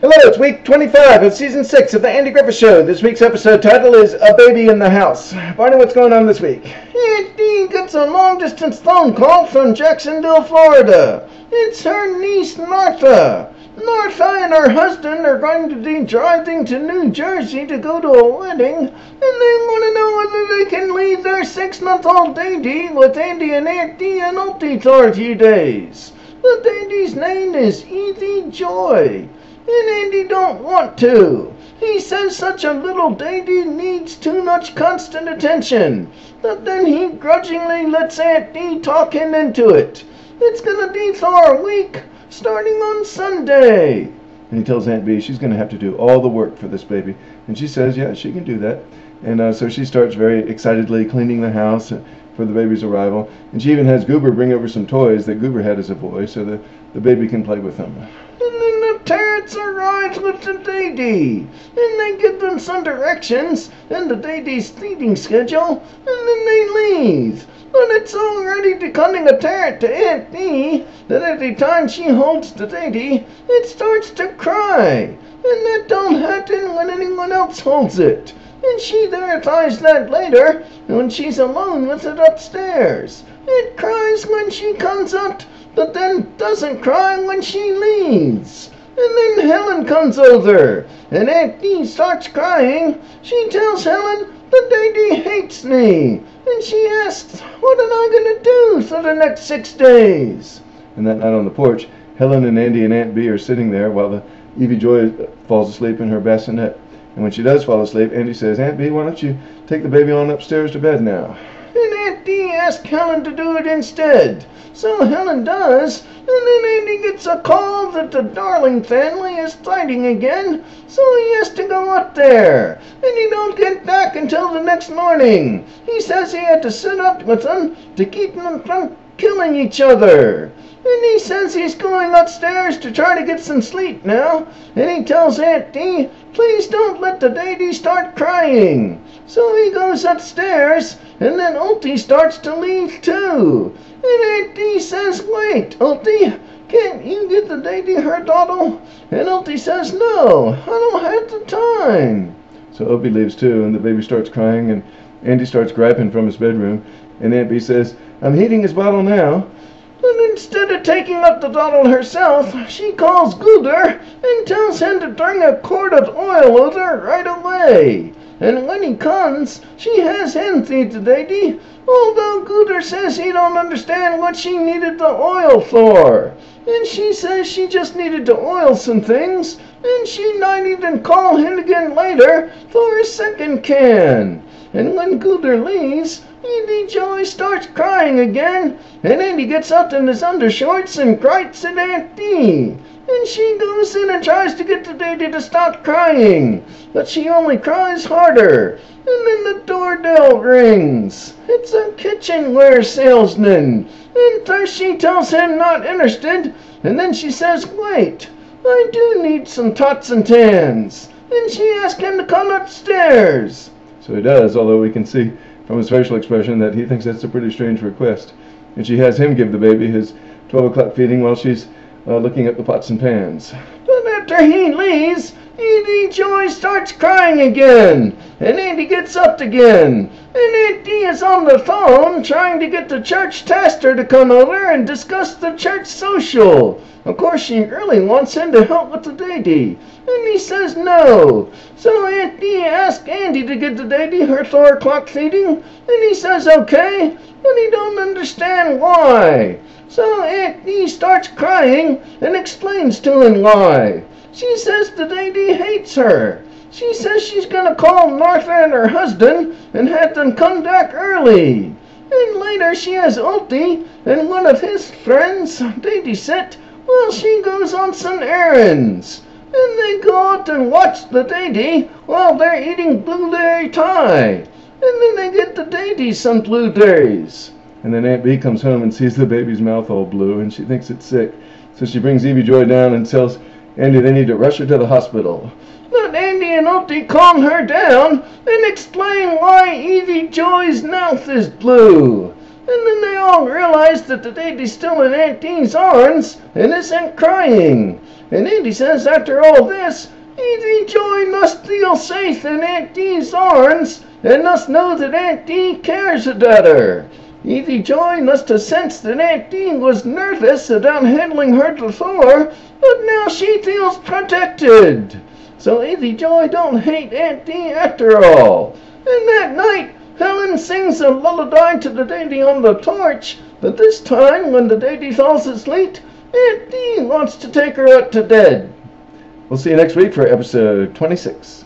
Hello, it's week 25 of season 6 of the Andy Griffith Show. This week's episode title is A Baby in the House. Barney, what's going on this week? Andy gets a long-distance phone call from Jacksonville, Florida. It's her niece, Martha. Martha and her husband are going to be driving to New Jersey to go to a wedding, and they want to know whether they can leave their 6-month-old baby with Andy and Aunt Dee and Auntie for a few days. The baby's name is Evie Joy. And Andy don't want to. He says such a little baby needs too much constant attention. But then he grudgingly lets Aunt Dee talk him into it. It's gonna be for a week, starting on Sunday. And he tells Aunt Bee she's going to have to do all the work for this baby. And she says, yeah, she can do that. And so she starts very excitedly cleaning the house for the baby's arrival. And she even has Goober bring over some toys that Goober had as a boy so that the baby can play with them. Parents arrive with the baby, and they give them some directions and the baby's feeding schedule, and then they leave. But it's already becoming apparent to Aunt Dee that every time she holds the baby, it starts to cry, and that don't happen when anyone else holds it. And she verifies that later when she's alone with it upstairs. It cries when she comes up, but then doesn't cry when she leaves. And then Helen comes over, and Aunt Dee starts crying. She tells Helen the baby hates me, and she asks, what am I going to do for the next 6 days? And that night on the porch, Helen and Andy and Aunt Bee are sitting there while the Evie Joy falls asleep in her bassinet. And when she does fall asleep, Andy says, Aunt Bee, why don't you take the baby on upstairs to bed now? And Aunt Dee asks Helen to do it instead. So Helen does, and then Andy gets a call that the Darling family is fighting again, so he has to go up there, and he don't get back until the next morning. He says he had to sit up with them to keep them from killing each other. And he says he's going upstairs to try to get some sleep now, and he tells Aunt Dee, please don't let the baby start crying. So he goes upstairs, and then Auntie starts to leave too. And Aunt Dee says, wait, Auntie, can't you get the baby her bottle? And Auntie says, no, I don't have the time. So Opie leaves too, and the baby starts crying, and Andy starts griping from his bedroom, and Aunt Bee says, I'm heating his bottle now. And instead of taking up the bottle herself, she calls Goober and tells him to bring a quart of oil over right away. And when he comes, she has him feed the baby, although Goober says he don't understand what she needed the oil for. And she says she just needed to oil some things, and she might even call him again later for a second can. And when Goober leaves, Evie Joy starts crying again, and Andy gets up in his undershorts and gripes at Aunt Dee. And she goes in and tries to get the baby to stop crying, but she only cries harder. And then the doorbell rings. It's a kitchenware salesman. And first she tells him not interested, and then she says, wait, I do need some tots and tans. And she asks him to come upstairs. So he does, although we can see from his facial expression that he thinks that's a pretty strange request. And she has him give the baby his 12 o'clock feeding while she's looking at the pots and pans. But after he leaves, Evie Joy starts crying again, and Andy gets up again, and Aunt Dee is on the phone trying to get the church pastor to come over and discuss the church social. Of course, she really wants him to help with the baby, and he says no. So Aunt Dee asks Andy to get the baby her 4 o'clock feeding, and he says okay, but he don't understand why. So Aunt Dee starts crying and explains to him why. She says the baby hates her. She says she's going to call Martha and her husband and have them come back early. And later she has Auntie and one of his friends babysit while she goes on some errands. And they go out and watch the baby while they're eating blueberry pie. And then they get the baby some blueberries. And then Aunt Bee comes home and sees the baby's mouth all blue, and she thinks it's sick. So she brings Evie Joy down and tells Andy they need to rush her to the hospital. But Andy and Auntie calm her down and explain why Evie Joy's mouth is blue. And then they all realize that the Daddy's still in Aunt Dee's arms and isn't crying. And Andy says after all this, Easy Joy must feel safe in Aunt Dee's arms and must know that Aunt Dee cares about her. Easy Joy must have sensed that Aunt Dee was nervous about handling her before, but now she feels protected. So Easy Joy don't hate Aunt Dee after all. And that night, Helen sings a lullaby to the Daddy on the porch, but this time when the Daddy falls asleep, Aunt Dee wants to take her out to bed. We'll see you next week for episode 26.